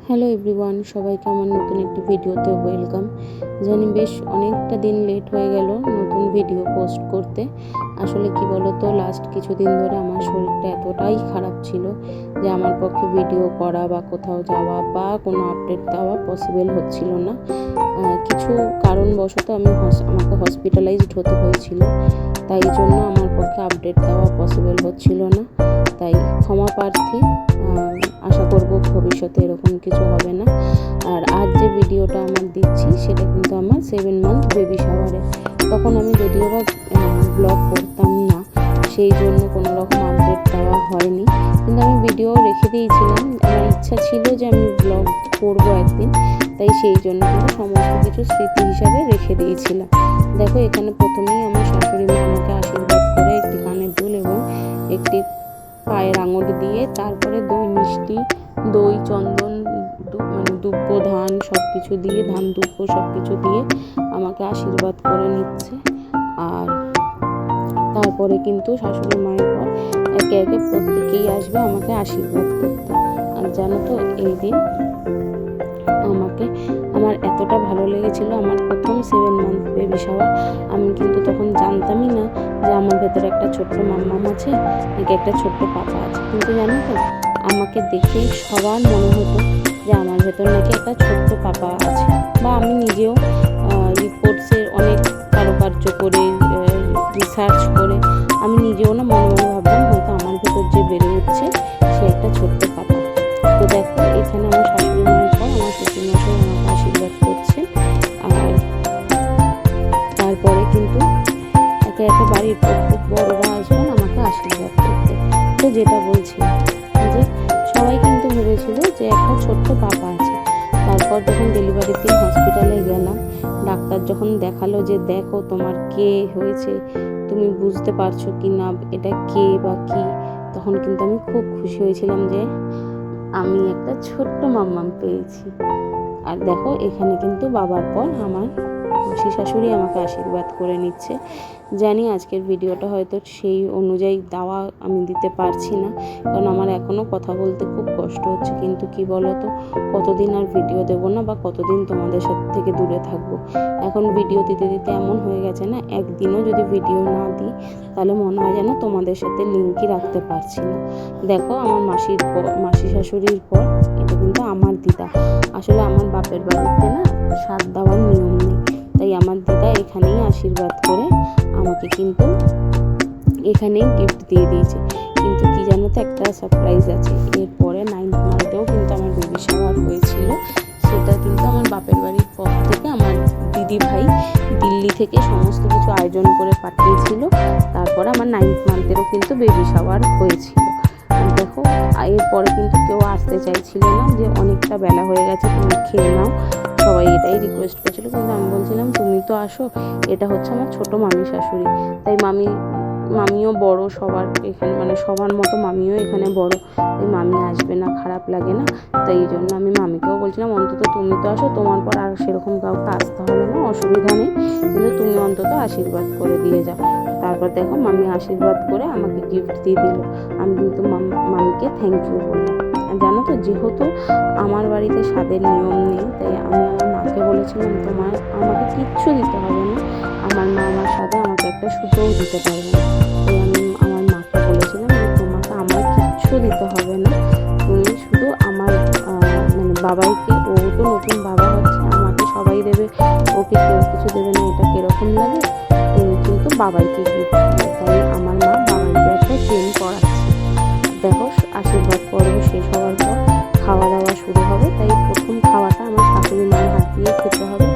Hello everyone, সবাইকে আমার নতুন একটি ভিডিওতে ওয়েলকাম। জানি বেশ অনেকটা দিন লেট হয়ে গেল নতুন ভিডিও পোস্ট করতে। আসলে কি বলতো, লাস্ট কিছুদিন ধরে আমার শরীরটা এতটাই খারাপ ছিল যে আমার পক্ষে ভিডিও করা বা কোথাও যাওয়া বা কোনো আপডেট দেওয়া পসিবল হচ্ছিল না। কিছু কারণবশত আমাকে হসপিটালাইজড হতে হয়েছিল, তাই জন্য আমার পক্ষে আপডেট দেওয়া পসিবল হচ্ছিল না। তাই ক্ষমা প্রার্থী। আশা করব ভবিষ্যতে এরকম কিছু হবে না। আর আজ যে ভিডিওটা আমার দিচ্ছি সেটা কিন্তু আমার 7 মান্থ বেবি শাওয়ারে। তখন আমি যদিও বা ব্লগ করতাম না, সেই জন্য কোনো রকম আপডেট দেওয়া হয়নি, কিন্তু আমি ভিডিও রেখে দিয়েছিলাম। আমার ইচ্ছা ছিল যে আমি ব্লগ করবো একদিন, তাই সেই জন্য কিন্তু সমস্ত কিছু স্মৃতি হিসাবে রেখে দিয়েছিলাম। দেখো, এখানে প্রথমেই আমার শাশুড়ি মা আমাকে আশীর্বাদ করে একটি কানের দুল এবং একটি পায়ের আঙুল দিয়ে, তারপরে দই মিষ্টি, দই, চন্দন, দুব্বো, ধান সব কিছু দিয়ে, ধান দুব্বো সব কিছু দিয়ে আমাকে আশীর্বাদ করে নিচ্ছে। আর তারপরে কিন্তু শাশুড়ি মায়ের পর একে একে প্রত্যেকেই আসবে আমাকে আশীর্বাদ করতে। আর জানো তো, এই দিন আমার এতটা ভালো লেগেছিল। আমার প্রথম 7 মান্থ বেবি শাওয়ার। আমি কিন্তু তখন জানতামই না যে আমার ভেতরে একটা ছোট্ট মাম্মাম আছে, নাকি একটা ছোট্ট পাপা আছে। কিন্তু জানো তো, আমাকে দেখেই সবার মনে হতো যে আমার ভেতর নাকি একটা ছোট্ট পাপা আছে। বা আমি নিজেও রিপোর্টসের অনেক কারুকার্য করে, রিসার্চ করে আমি নিজেও না মনে মনে ভাবলাম হয়তো আমার ভেতর যে বেড়ে উঠছে সে একটা ছোট্ট পাপা। তো দেখো, এখানে আমার শাশুড়ি মায়ের পর আমার শ্বশুরমশাই আমাকে আশীর্বাদ করছেন। আর তারপরে কিন্তু একে একে বাড়ির প্রত্যেক বড়রা আসবেন আমাকে আশীর্বাদ করতে। তো যেটা বলছি যে সবাই কিন্তু ভেবেছিল যে একটা ছোট্ট পাপা আছে। তারপর যখন ডেলিভারির দিন হসপিটালে গেলাম, ডাক্তার যখন দেখালো যে দেখো তোমার কে হয়েছে, তুমি বুঝতে পারছো কি না এটা কে বা কি, তখন কিন্তু আমি খুব খুশি হয়েছিলাম যে আমি একটা ছোট্ট মাম্মাম পেয়েছি। আর দেখো, এখানে কিন্তু বাবার পর আমার মাসি শাশুড়ি আমাকে আশীর্বাদ করে নিচ্ছে। জানি আজকের ভিডিওটা হয়তো সেই অনুযায়ী দেওয়া আমি দিতে পারছি না, কারণ আমার এখনও কথা বলতে খুব কষ্ট হচ্ছে। কিন্তু কি বলো তো, কতদিন আর ভিডিও দেবো না বা কতদিন তোমাদের সাথে থেকে দূরে থাকবো। এখন ভিডিও দিতে দিতে এমন হয়ে গেছে না, একদিনও যদি ভিডিও না দিই তাহলে মনে হয় যেন তোমাদের সাথে লিঙ্কই রাখতে পারছি না। দেখো, আমার মাসি শাশুড়ির পর এটা কিন্তু আমার দিদা। আসলে আমার বাপের বাড়িতে না সাত দেওয়ার নিয়ম নেই, তাই আমার দিদা এখানেই আশীর্বাদ করে আমাকে কিন্তু এখানেই গিফট দিয়ে দিয়েছে। কিন্তু কি জানো তো, একটা সারপ্রাইজ আছে। এরপরে 9th মান্থেও কিন্তু আমার বেবি শাওয়ার হয়েছিল। সেটা কিন্তু আমার বাপের বাড়ির পর থেকে আমার দিদি ভাই দিল্লি থেকে সমস্ত কিছু আয়োজন করে পাঠিয়েছিল। তারপরে আমার 9th মান্থেরও কিন্তু বেবি শাওয়ার হয়েছিল। আর দেখো, এরপরে কিন্তু কেউ আসতে চাইছিল না, যে অনেকটা বেলা হয়ে গেছে, তুমি খেয়ে নাও। সবাই এটাই রিকোয়েস্ট করছিল, কিন্তু আমি বলছিলাম তুমি তো আসো, এটা হচ্ছে আমার ছোট মামি শাশুড়ি। তাই মামিও বড় সবার এখানে, মানে সবার মতো মামিও এখানে বড়, তাই মামি আসবে না, খারাপ লাগে না। তাই এই জন্য আমি মামিকেও বলছিলাম অন্তত তুমি তো আসো, তোমার পর আর সেরকম কাউকে আসতে হবে না, অসুবিধা নেই, কিন্তু তুমি অন্তত আশীর্বাদ করে দিয়ে যাও। তারপর দেখো, মামি আশীর্বাদ করে আমাকে গিফট দিয়ে দিল। আমি কিন্তু মামিকে থ্যাংক ইউ বললাম। আর জানো তো, যেহেতু আমার বাড়িতে স্বাদের নিয়ম নেই, তাই আমি আমার মাকে বলেছিলাম আমাকে কিচ্ছু দিতে হবে না। আমার মা আমার সাথে আমাকে একটা সুতোও দিতে পারবে না। তাই আমি আমার মাকে বলেছিলাম যে তোমাকে আমার কিচ্ছু দিতে হবে না, তুমি শুধু আমার বাবাইকে, ও তো নতুন বাবা হচ্ছে, আমাকে সবাই দেবে, ওকে কেউ কিছু দেবে না, এটা কীরকম লাগে, তুমি কিন্তু বাবাইকে গিফট দিও। তাই আমার মা বাবাইকে একটা চেন করাচ্ছে। দেখো, আশীর্বাদ পর্ব শেষ হওয়ার পর খাওয়া দাওয়া শুরু হবে। তাই প্রথম খাওয়াটা আমার শাশুড়ি মায়ের হাত দিয়ে খেতে হবে।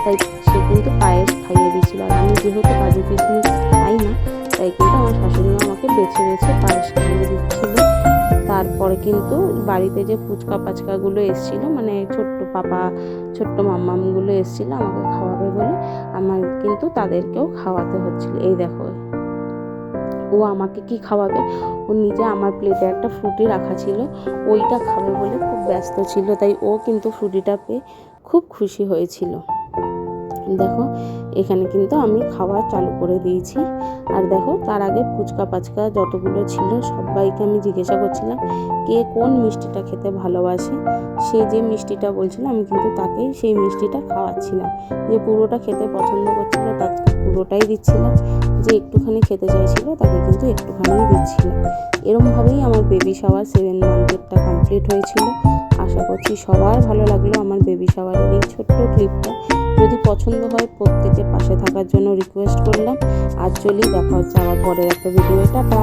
তাই সে কিন্তু পায়েস খাইয়ে দিয়েছিল। আর আমি যেহেতু কাজু কিশমিশ খাই না, তাই কিন্তু আমার শাশুড়ি মা আমাকে বেছে বেছে পায়েস খাইয়ে দিচ্ছিল। তারপরে কিন্তু বাড়িতে যে ফুচকা পাচকাগুলো এসেছিলো, মানে ছোট্ট মাম্মামগুলো এসেছিলো আমাকে খাওয়াবে বলে, আমার কিন্তু তাদেরকেও খাওয়াতে হচ্ছিল। এই দেখো, ও আমাকে কি খাওয়াবে, ও নিজে আমার প্লেটে একটা ফ্রুটি রাখা ছিল, ওইটা খাবে বলে খুব ব্যস্ত ছিল। তাই ও কিন্তু ফ্রুটিটা পেয়ে খুব খুশি হয়েছিল। দেখো এখানে কিন্তু আমি খাওয়া চালু করে দিয়েছি। আর দেখো তার আগে ফুচকা পাচকা যতগুলো ছিল সবাইকে আমি জিজ্ঞাসা করছিলাম কে কোন মিষ্টিটা খেতে ভালোবাসে। সে যে মিষ্টিটা বলছিল আমি কিন্তু তাকেই সেই মিষ্টিটা খাওয়াচ্ছিলাম। যে পুরোটা খেতে পছন্দ করছিল তাকে পুরোটাই দিচ্ছিলাম, যে একটুখানি খেতে চাইছিল তাকে কিন্তু একটুখানি দিচ্ছিলাম। এরমভাবেই আমার বেবি শাওয়ার 7 মান্থেরটা কমপ্লিট হয়েছিল। আশা করছি সবার ভালো লাগলো আমার বেবি শাওয়ারের এই ছোট্ট ক্লিপটা। যদি পছন্দ হয় প্রত্যেকের পাশে থাকার জন্য রিকোয়েস্ট করলাম। আর চলি দেখা হচ্ছে আবার পরের একটা ভিডিও। টাটা।